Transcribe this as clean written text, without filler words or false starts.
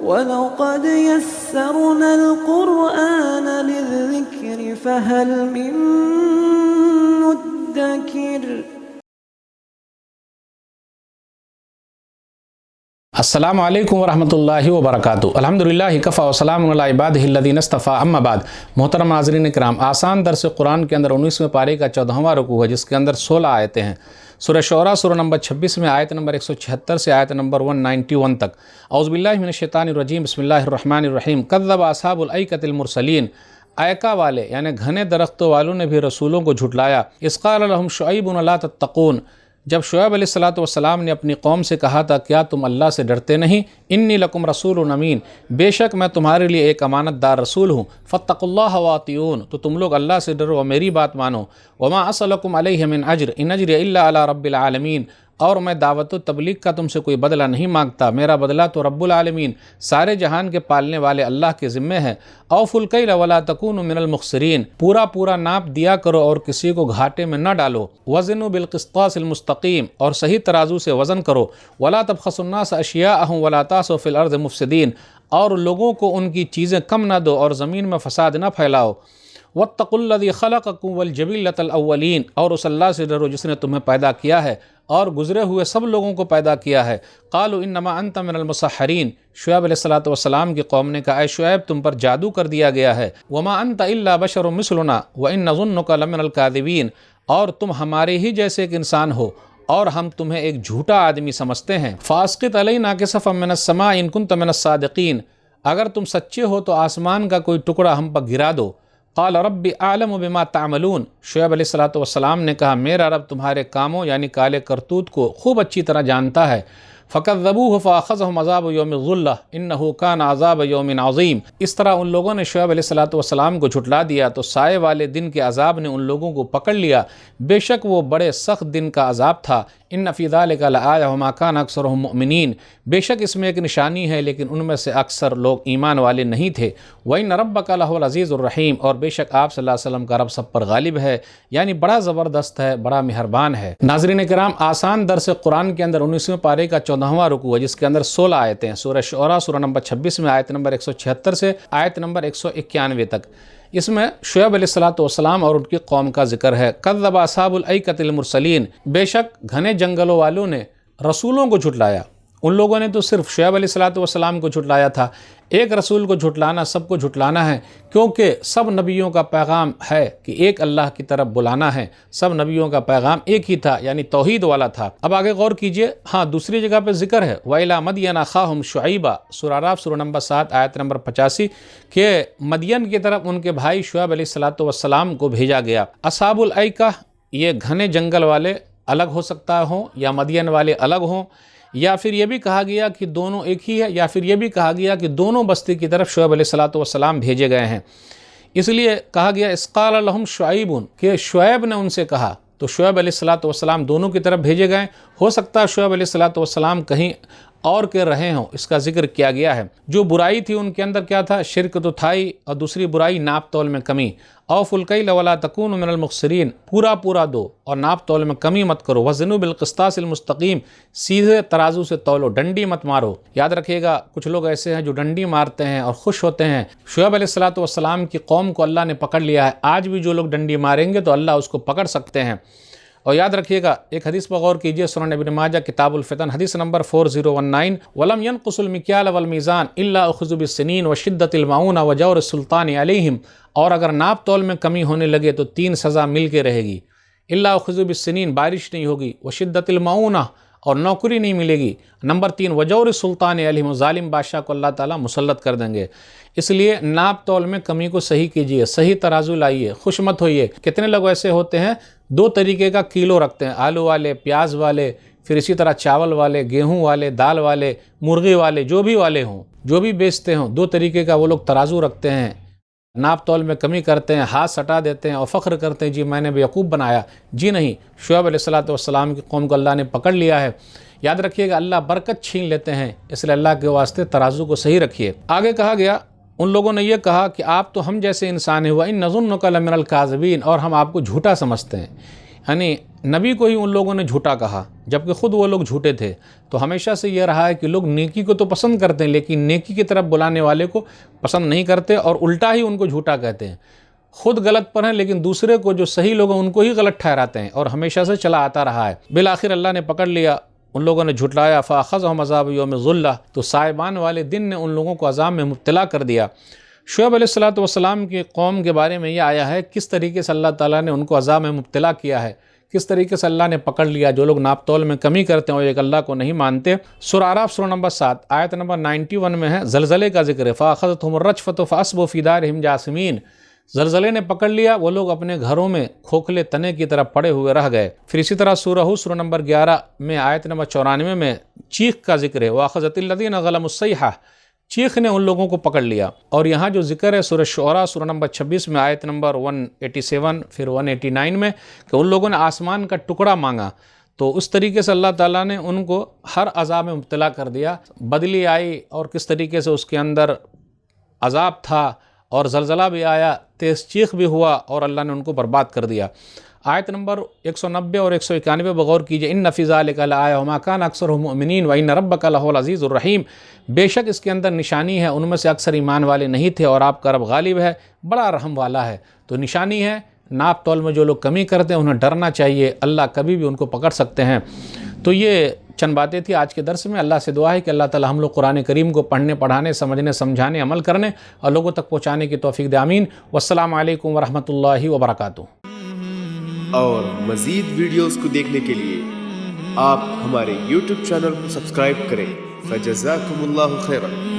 وَلَقَدْ يَسَّرْنَا الْقُرْآنَ لِلذِّكْرِ فَهَلْ مِن مُّدَّكِرٍ۔ السلام علیکم ورحمۃ اللہ وبرکاتہ۔ الحمدللہ کفا وسلام علی عبادہ الذین اصطفیٰ، اما بعد۔ محترم ناظرین کرام، آسان درس قرآن کے اندر 19ویں پارے کا 14واں رکوع ہے، جس کے اندر 16 آیتیں ہیں۔ سورہ شعراء سورہ نمبر 26 میں آیت نمبر 176 سے آیت نمبر 191 تک۔ اعوذ باللہ من الشیطان الرجیم، بسم اللہ الرحمن الرحیم۔ کذب اصحاب الایکۃ المرسلین، ایکا والے یعنی گھنے درختوں والوں نے بھی رسولوں کو جھٹلایا۔ اذ قال لهم شعیب لا تتقون، جب شعیب علیہ السلام نے اپنی قوم سے کہا تھا کیا تم اللہ سے ڈرتے نہیں؟ انی لکم رسول امین، بے شک میں تمہارے لیے ایک امانت دار رسول ہوں۔ فاتقوا اللہ واطیعون، تو تم لوگ اللہ سے ڈرو اور میری بات مانو۔ وما اسألکم علیہ من اجر ان اجری الا علی رب العالمین، اور میں دعوت و تبلیغ کا تم سے کوئی بدلہ نہیں مانگتا، میرا بدلہ تو رب العالمین سارے جہان کے پالنے والے اللہ کے ذمے ہے۔ اوفوا الکیل ولا تکونوا من المخسرین، پورا ناپ دیا کرو اور کسی کو گھاٹے میں نہ ڈالو۔ وزنوا بالقسطاس المستقیم، اور صحیح ترازو سے وزن کرو۔ ولا تبخسوا الناس اشیاءهم ولا تعثوا فی الارض مفسدین، اور لوگوں کو ان کی چیزیں کم نہ دو اور زمین میں فساد نہ پھیلاؤ۔ واتقوا الذی خلقکم والجبلۃ الاولین، اور اس اللہ سے ڈرو جس نے تمہیں پیدا کیا ہے اور گزرے ہوئے سب لوگوں کو پیدا کیا ہے۔ قالوا انما انت من المسحرین، شعیب علیہ السلام کی قوم نے کہا اے شعیب تم پر جادو کر دیا گیا ہے۔ وما انت الا بشر مثلنا وان نظنک لمن الکاذبین، اور تم ہمارے ہی جیسے ایک انسان ہو اور ہم تمہیں ایک جھوٹا آدمی سمجھتے ہیں۔ فاسقط علینا کسفا من السماء ان کنت من الصادقین، اگر تم سچے ہو تو آسمان کا کوئی ٹکڑا ہم پر گرا دو۔ قال رب اعلم بما تعملون، شعیب علیہ السلام نے کہا میرا رب تمہارے کاموں یعنی کالے کرتوت کو خوب اچھی طرح جانتا ہے۔ فکذبوہ فاخذہم عذاب یوم الظلہ انہ کان عذاب یوم عظیم، اس طرح ان لوگوں نے شعیب علیہ السلام کو جھٹلا دیا تو سائے والے دن کے عذاب نے ان لوگوں کو پکڑ لیا، بے شک وہ بڑے سخت دن کا عذاب تھا۔ ان فی ذلک لآیہ وما کان اکثرہم مؤمنین، بے شک اس میں ایک نشانی ہے لیکن ان میں سے اکثر لوگ ایمان والے نہیں تھے۔ وَإِنَّ رَبَّكَ لَهُوَ الْعَزِيزُ الرَّحِيمُ، اور بے شک آپ صلی اللہ علیہ وسلم کا رب سب پر غالب ہے، یعنی بڑا زبردست ہے، بڑا مہربان ہے۔ ناظرین کرام، آسان درس قرآن کے اندر 19ویں پارے کا 14واں رکوع ہے، جس کے اندر 16 آیتیں ہیں۔ سورہ شعراء سورہ نمبر 26 میں آیت نمبر 176 سے آیت نمبر 191 تک۔ اس میں شعیب علیہ السلام اور ان کی قوم کا ذکر ہے۔ کذب اصحاب الایکۃ المرسلین، بے شک گھنے جنگلوں والوں نے رسولوں کو جھٹلایا۔ ان لوگوں نے تو صرف شعیب علیہ السلام کو جھٹلایا تھا، ایک رسول کو جھٹلانا سب کو جھٹلانا ہے، کیونکہ سب نبیوں کا پیغام ہے کہ ایک اللہ کی طرف بلانا ہے، سب نبیوں کا پیغام ایک ہی تھا یعنی توحید والا تھا۔ اب آگے غور کیجئے، ہاں دوسری جگہ پہ ذکر ہے وَإِلَىٰ مَدْيَنَ أَخَاهُمْ شُعَيْبًا، سورہ اعراف سورہ نمبر 7 آیت نمبر 85، کہ مدین کی طرف ان کے بھائی شعیب علیہ السلام کو بھیجا گیا۔ اصحاب الایکہ، یہ گھنے جنگل والے الگ ہو سکتا ہوں یا مدین والے الگ ہوں، یا پھر یہ بھی کہا گیا کہ دونوں ایک ہی ہے، یا پھر یہ بھی کہا گیا کہ دونوں بستی کی طرف شعیب علیہ السلام بھیجے گئے ہیں۔ اس لیے کہا گیا اذ قال لهم شعیب، کہ شعیب نے ان سے کہا، تو شعیب علیہ السلام دونوں کی طرف بھیجے گئے۔ ہو سکتا ہے شعیب علیہ السلام کہیں اور کے رہے ہوں، اس کا ذکر کیا گیا ہے۔ جو برائی تھی ان کے اندر کیا تھا؟ شرک تو تھا ہی، اور دوسری برائی ناپ تول میں کمی۔ اوفوا الکیل ولا تکونوا من المخسرین، پورا دو اور ناپ تول میں کمی مت کرو۔ وزنوا بالقسطاس المستقیم، سیدھے ترازو سے تولو، ڈنڈی مت مارو۔ یاد رکھیے گا کچھ لوگ ایسے ہیں جو ڈنڈی مارتے ہیں اور خوش ہوتے ہیں۔ شعیب علیہ السلام کی قوم کو اللہ نے پکڑ لیا ہے، آج بھی جو لوگ ڈنڈی ماریں گے تو اللہ اس کو پکڑ سکتے ہیں۔ اور یاد رکھیے گا ایک حدیث پر غور کیجئے، سنن ابن ماجہ کتاب الفتن حدیث نمبر 4019، وَلَمْ يَنْقُصُوا الْمِكْيَالَ وَالْمِيزَانَ إِلَّا أُخِذُوا بِالسِّنِينِ وَشِدَّةِ الْمَعُونَةِ وَجَوْرِ السُّلْطَانِ عَلَيْهِمْ، اور اگر ناپ تول میں کمی ہونے لگے تو 3 سزا مل کے رہے گی۔ إِلَّا أُخِذُوا بِالسِّنِينِ، بارش نہیں ہوگی، وَشِدَّةِ الْمَعُونَةِ، اور نوکری نہیں ملے گی۔ نمبر 3 وجور سلطان علیہم، ظالم بادشاہ کو اللہ تعالیٰ مسلط کر دیں گے۔ اس لیے ناپ تول میں کمی کو صحیح کیجئے، صحیح ترازو لائیے، خوش مت ہوئیے۔ کتنے لوگ ایسے ہوتے ہیں 2 طریقے کا کیلو رکھتے ہیں، آلو والے، پیاز والے، پھر اسی طرح چاول والے، گیہوں والے، دال والے، مرغی والے، جو بھی والے ہوں، جو بھی بیچتے ہوں، 2 طریقے کا وہ لوگ ترازو رکھتے ہیں، ناپ تول میں کمی کرتے ہیں، ہاتھ سٹا دیتے ہیں اور فخر کرتے ہیں جی میں نے بیوقوف بنایا۔ جی نہیں، شعیب علیہ السلام کی قوم کو اللہ نے پکڑ لیا ہے۔ یاد رکھیے گا اللہ برکت چھین لیتے ہیں، اس لیے اللہ کے واسطے ترازو کو صحیح رکھیے۔ آگے کہا گیا ان لوگوں نے یہ کہا کہ آپ تو ہم جیسے انسان ہیں، وَإِن نَظُنُّكَ لَمِنَ الْكَاذِبِينَ، اور ہم آپ کو جھوٹا سمجھتے ہیں۔ یعنی نبی کو ہی ان لوگوں نے جھوٹا کہا جبکہ خود وہ لوگ جھوٹے تھے۔ تو ہمیشہ سے یہ رہا ہے کہ لوگ نیکی کو تو پسند کرتے ہیں لیکن نیکی کی طرف بلانے والے کو پسند نہیں کرتے اور الٹا ہی ان کو جھوٹا کہتے ہیں۔ خود غلط پر ہیں لیکن دوسرے کو جو صحیح لوگ ہیں ان کو ہی غلط ٹھہراتے ہیں، اور ہمیشہ سے چلا آتا رہا ہے۔ بالآخر اللہ نے پکڑ لیا، ان لوگوں نے جھٹلایا، فَأَخَذَهُمْ عَذَابُ يَوْمِ الظُّلَّةِ، تو سائبان والے دن نے ان لوگوں کو عذاب میں مبتلا کر دیا۔ شعیب علیہ السلام کی قوم کے بارے میں یہ آیا ہے کس طریقے سے اللہ تعالیٰ نے ان کو عذاب میں مبتلا کیا ہے، کس طریقے سے اللہ نے پکڑ لیا۔ جو لوگ ناپ تول میں کمی کرتے ہیں اور ایک اللہ کو نہیں مانتے۔ سورہ اعراف سورہ نمبر 7 آیت نمبر 91 میں ہے زلزلے کا ذکر ہے، فَأَخَذَتْهُمُ الرَّجْفَةُ فَأَصْبَحُوا فِي دَارِهِمْ جَاثِمِينَ، زلزلے نے پکڑ لیا، وہ لوگ اپنے گھروں میں کھوکھلے تنے کی طرح پڑے ہوئے رہ گئے۔ پھر اسی طرح سورہ ہود سورہ نمبر 11 میں آیت نمبر 94 میں چیخ کا ذکر ہے، وَأَخَذَتِ الَّذِينَ ظَلَمُوا الصَّيْحَةُ، چیخ نے ان لوگوں کو پکڑ لیا۔ اور یہاں جو ذکر ہے سورہ شعراء سورہ نمبر 26 میں آیت نمبر 187 پھر 189 میں کہ ان لوگوں نے آسمان کا ٹکڑا مانگا، تو اس طریقے سے اللہ تعالیٰ نے ان کو ہر عذاب میں مبتلا کر دیا۔ بدلی آئی اور کس طریقے سے اس کے اندر عذاب تھا، اور زلزلہ بھی آیا، تیز چیخ بھی ہوا، اور اللہ نے ان کو برباد کر دیا۔ آیت نمبر 190 اور 191 بغور کیجئے، ان فی ذلک لآیہ وما کان اکثرهم مؤمنین وان ربک لہو العزیز الرحیم، بے شک اس کے اندر نشانی ہے، ان میں سے اکثر ایمان والے نہیں تھے اور آپ کا رب غالب ہے، بڑا رحم والا ہے۔ تو نشانی ہے ناپ تول میں جو لوگ کمی کرتے ہیں انہیں ڈرنا چاہیے، اللہ کبھی بھی ان کو پکڑ سکتے ہیں۔ تو یہ چند باتیں تھی آج کے درس میں۔ اللہ سے دعا ہے کہ اللہ تعالی ہم لوگ قرآن کریم کو پڑھنے، پڑھانے، سمجھنے، سمجھانے، عمل کرنے اور لوگوں تک پہنچانے کی توفیق دے، آمین۔ والسلام علیکم ورحمۃ اللہ وبرکاتہ۔ اور مزید ویڈیوز کو دیکھنے کے لیے آپ ہمارے YouTube چینل کو سبسکرائب کریں۔ فجزاکم اللہ خیرا۔